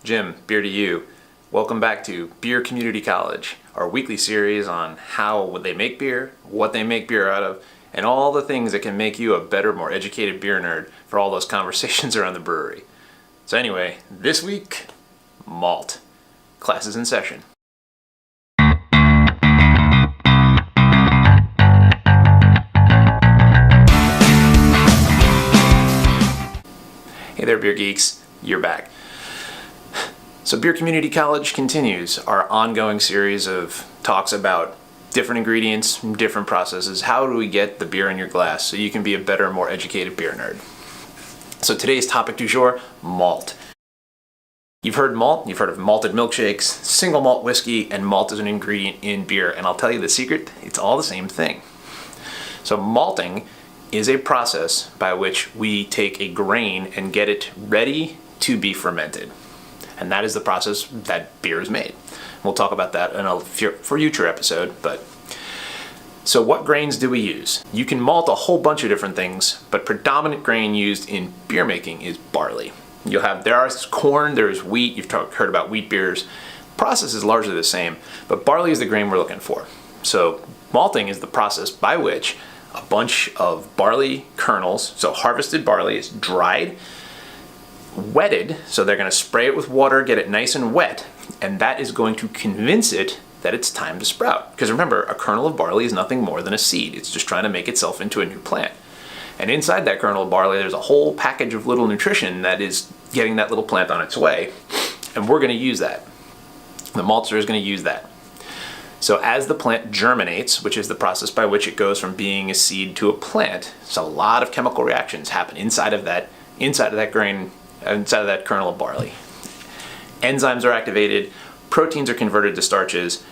Jim, beer to you. Welcome back to Beer Community College, our weekly series on how they make beer, what they make beer out of, and all the things that can make you a better, more educated beer nerd for all those conversations around the brewery. So anyway, this week, malt. Class is in session. Hey there, beer geeks. You're back. So Beer Community College continues our ongoing series of talks about different ingredients, different processes. How do we get the beer in your glass so you can be a better, more educated beer nerd? So today's topic du jour, malt. You've heard malt, you've heard of malted milkshakes, single malt whiskey, and malt is an ingredient in beer. And I'll tell you the secret, it's all the same thing. So malting is a process by which we take a grain and get it ready to be fermented. And that is the process that beer is made. We'll talk about that in a future episode. But so what grains do we use? You can malt a whole bunch of different things, but predominant grain used in beer making is barley. There is corn, there's wheat, you've heard about wheat beers. Process is largely the same, but barley is the grain we're looking for. So malting is the process by which a bunch of barley kernels, so harvested barley, is dried, wetted, so they're going to spray it with water, get it nice and wet, and that is going to convince it that it's time to sprout. Because remember, a kernel of barley is nothing more than a seed. It's just trying to make itself into a new plant. And inside that kernel of barley, there's a whole package of little nutrition that is getting that little plant on its way, and we're going to use that. The maltster is going to use that. So as the plant germinates, which is the process by which it goes from being a seed to a plant, so a lot of chemical reactions happen inside of that grain, inside of that kernel of barley. Enzymes are activated, proteins are converted to starches,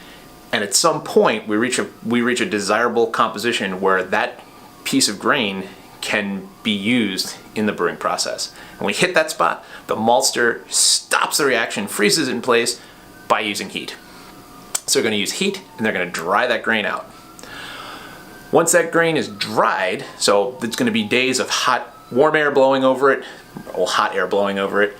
and at some point we reach a desirable composition where that piece of grain can be used in the brewing process. And we hit that spot, the maltster stops the reaction, freezes it in place by using heat. So they're going to use heat and they're going to dry that grain out. Once that grain is dried, so it's going to be days of warm air blowing over it, or hot air blowing over it.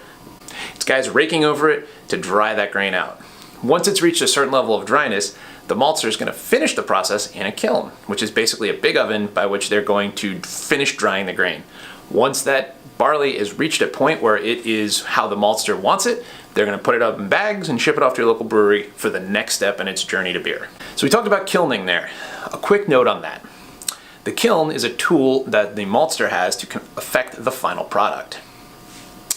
It's guys raking over it to dry that grain out. Once it's reached a certain level of dryness, the maltster is going to finish the process in a kiln, which is basically a big oven by which they're going to finish drying the grain. Once that barley is reached a point where it is how the maltster wants it, they're going to put it up in bags and ship it off to your local brewery for the next step in its journey to beer. So we talked about kilning there. A quick note on that. The kiln is a tool that the maltster has to affect the final product.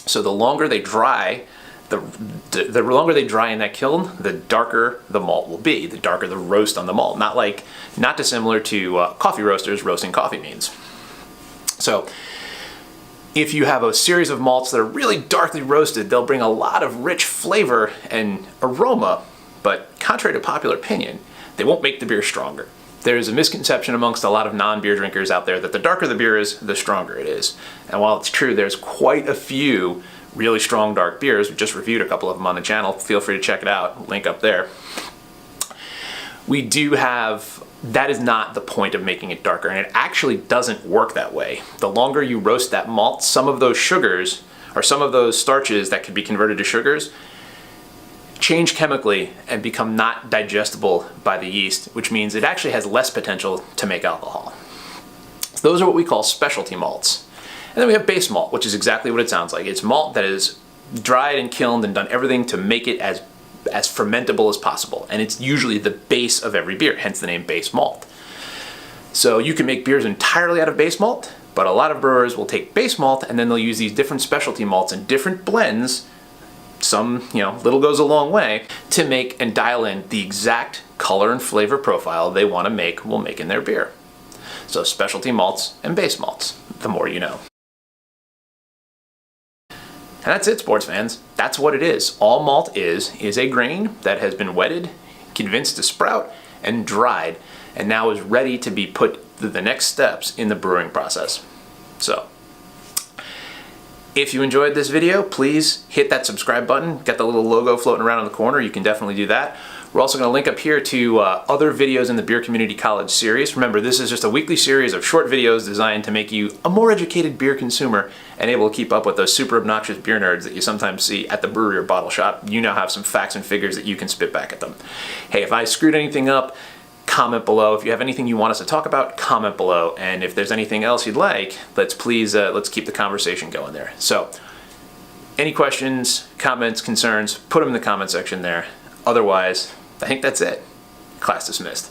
So the longer they dry, the longer they dry in that kiln, the darker the malt will be, the darker the roast on the malt. Not dissimilar to coffee roasters roasting coffee beans. So if you have a series of malts that are really darkly roasted, they'll bring a lot of rich flavor and aroma, but contrary to popular opinion, they won't make the beer stronger. There's a misconception amongst a lot of non-beer drinkers out there that the darker the beer is, the stronger it is. And while it's true, there's quite a few really strong dark beers. We just reviewed a couple of them on the channel. Feel free to check it out. Link up there. That is not the point of making it darker, and it actually doesn't work that way. The longer you roast that malt, some of those sugars, or some of those starches that could be converted to sugars, change chemically and become not digestible by the yeast, which means it actually has less potential to make alcohol. So those are what we call specialty malts. And then we have base malt, which is exactly what it sounds like. It's malt that is dried and kilned and done everything to make it as fermentable as possible. And it's usually the base of every beer, hence the name base malt. So you can make beers entirely out of base malt, but a lot of brewers will take base malt and then they'll use these different specialty malts and different blends. Some, little goes a long way to make and dial in the exact color and flavor profile they want to will make in their beer. So specialty malts and base malts, the more you know. And that's it, sports fans. That's what it is. All malt is a grain that has been wetted, convinced to sprout, and dried, and now is ready to be put through the next steps in the brewing process. So, if you enjoyed this video, please hit that subscribe button. Get the little logo floating around in the corner. You can definitely do that. We're also going to link up here to other videos in the Beer Community College series. Remember, this is just a weekly series of short videos designed to make you a more educated beer consumer and able to keep up with those super obnoxious beer nerds that you sometimes see at the brewery or bottle shop. You now have some facts and figures that you can spit back at them. Hey, if I screwed anything up, comment below. If you have anything you want us to talk about, comment below. And if there's anything else you'd like, let's keep the conversation going there. So, any questions, comments, concerns, put them in the comment section there. Otherwise, I think that's it. Class dismissed.